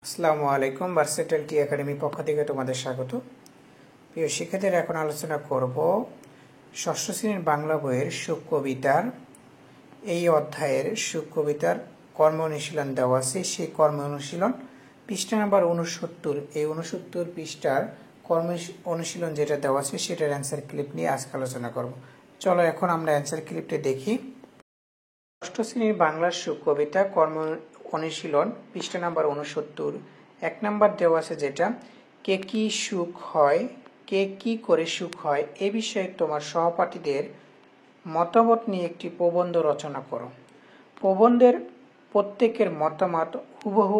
আসসালামু আলাইকুম। ভার্সেটাইলিটি একাডেমি পক্ষ থেকে তোমাদের স্বাগত। প্রিয় শিক্ষার্থীরা, এখন আলোচনা করব ষষ্ঠ শ্রেণীর বাংলা বইয়ের সুখ কবিতার এই অধ্যায়ের সুখ কবিতার কর্ম অনুশীলন দেওয়া আছে। সেই কর্ম অনুশীলন পৃষ্ঠা নাম্বার 69, এই 69 পৃষ্ঠার কর্ম অনুশীলন যেটা দেওয়া আছে সেটার অ্যান্সার ক্লিপ নিয়ে আজকে আলোচনা করব। চলো এখন আমরা অ্যান্সার ক্লিপটা দেখি। ষষ্ঠ শ্রেণীর বাংলার সুখ কবিতা কর্ম অনুশীলন পৃষ্ঠা নাম্বার 69, 1 নাম্বার দেওয়া আছে যেটা কে কি সুখ হয়, কে কি করে সুখ হয় এ বিষয়ে তোমার সহপাঠীদের মতামত নিয়ে একটি প্রবন্ধ রচনা করো। প্রবন্ধের প্রত্যেকের মতামত হুবহু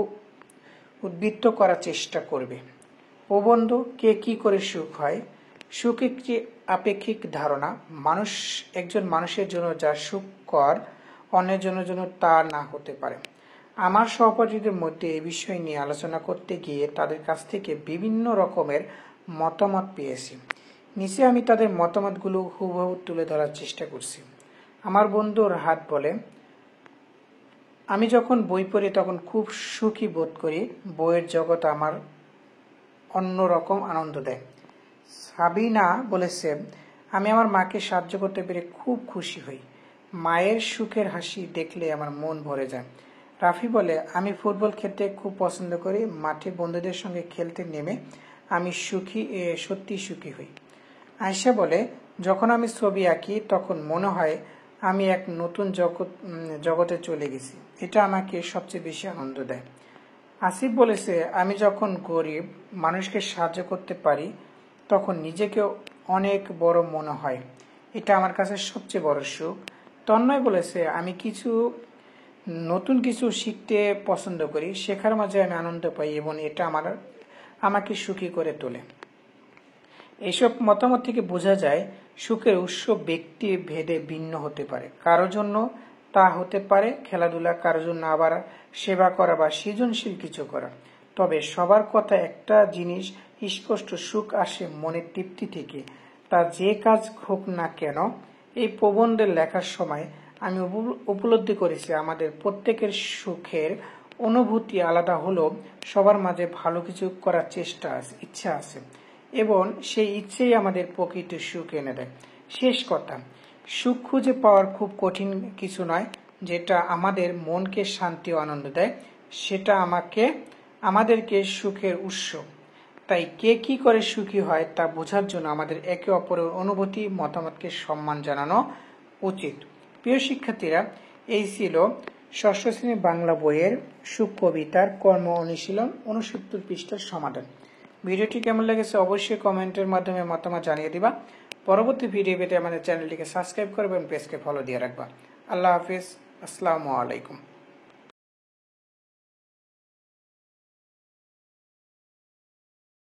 উদ্বৃত্ত করার চেষ্টা করবে। প্রবন্ধ কে কি করে সুখ হয়। সুখ একটি আপেক্ষিক ধারণা। একজন মানুষের জন্য যা সুখকর অন্যের জন্য তা না হতে পারে। আমার সহপাঠীদের মধ্যে এই বিষয় নিয়ে আলোচনা করতে গিয়ে তাদের কাছ থেকে বিভিন্ন রকমের মতামত পেয়েছি। নিচে আমি তাদের মতামতগুলো হুবহু তুলে ধরার চেষ্টা করছি। আমার বন্ধু রাহাত বলে, আমি যখন বই পড়ি তখন খুব সুখী বোধ করি। বইয়ের জগৎ আমার অন্যরকম আনন্দ দেয়। সাবিনা বলেছে, আমি আমার মাকে সাহায্য করতে পেরে খুব খুশি হই। মায়ের সুখের হাসি দেখলে আমার মন ভরে যায়। রাফি বলে, আমি ফুটবল খেলতে খুব পছন্দ করি। মাঠে বন্ধুদের সঙ্গে খেলতে নেমে আমি সত্যি সুখী হই। আয়শা বলে, যখন আমি ছবি আঁকি তখন মনে হয় আমি এক নতুন জগতে চলে গেছি। এটা আমাকে সবচেয়ে বেশি আনন্দ দেয়। আসিফ বলেছে, আমি যখন গরিব মানুষকে সাহায্য করতে পারি তখন নিজেকে অনেক বড় মনে হয়। এটা আমার কাছে সবচেয়ে বড় সুখ। তন্ময় বলেছে, আমি নতুন কিছু শিখতে পছন্দ করি। শেখার মাঝে আমি আনন্দ পাই এবং এটা আমাকে সুখী করে তোলে। এইসব মতামত থেকে বোঝা যায় সুখের উৎস ব্যক্তি ভেদে ভিন্ন হতে পারে। কারোর জন্য তা হতে পারে খেলাধুলা, কারোর জন্য আবার সেবা করা বা সৃজনশীল কিছু করা। তবে সবার কথা একটা জিনিস স্পষ্ট, সুখ আসে মনের তৃপ্তি থেকে, তা যে কাজ হোক না কেন। এই প্রবন্ধের লেখার সময় আমি উপলব্ধি করেছি আমাদের প্রত্যেকের সুখের অনুভূতি আলাদা হলেও সবার মাঝে ভালো কিছু করার ইচ্ছা আছে এবং সেই ইচ্ছেই আমাদের প্রকৃত সুখ এনে দেয়। শেষ কথা, সুখ খুঁজে পাওয়ার খুব কঠিন কিছু নয়। যেটা আমাদের মনকে শান্তি ও আনন্দ দেয় সেটা আমাদেরকে সুখের উৎস। তাই কে কি করে সুখী হয় তা বোঝার জন্য আমাদের একে অপরের অনুভূতি মতামতকে সম্মান জানানো উচিত। প্রিয় শিক্ষার্থীরা, এই ছিল ষষ্ঠ শ্রেণীর বাংলা বইয়ের সুখ কবিতার কর্ম অনুশীলন 69 পৃষ্ঠার সমাধান। ভিডিওটি কেমন লেগেছে অবশ্যই কমেন্টের মাধ্যমে মতামত জানিয়ে দিবা। পরবর্তী ভিডিও পেতে আমাদের চ্যানেলটিকে সাবস্ক্রাইব করবে এবং পেজকে ফলো দিয়ে রাখবা। আল্লাহ হাফিজ। আসসালামু আলাইকুম।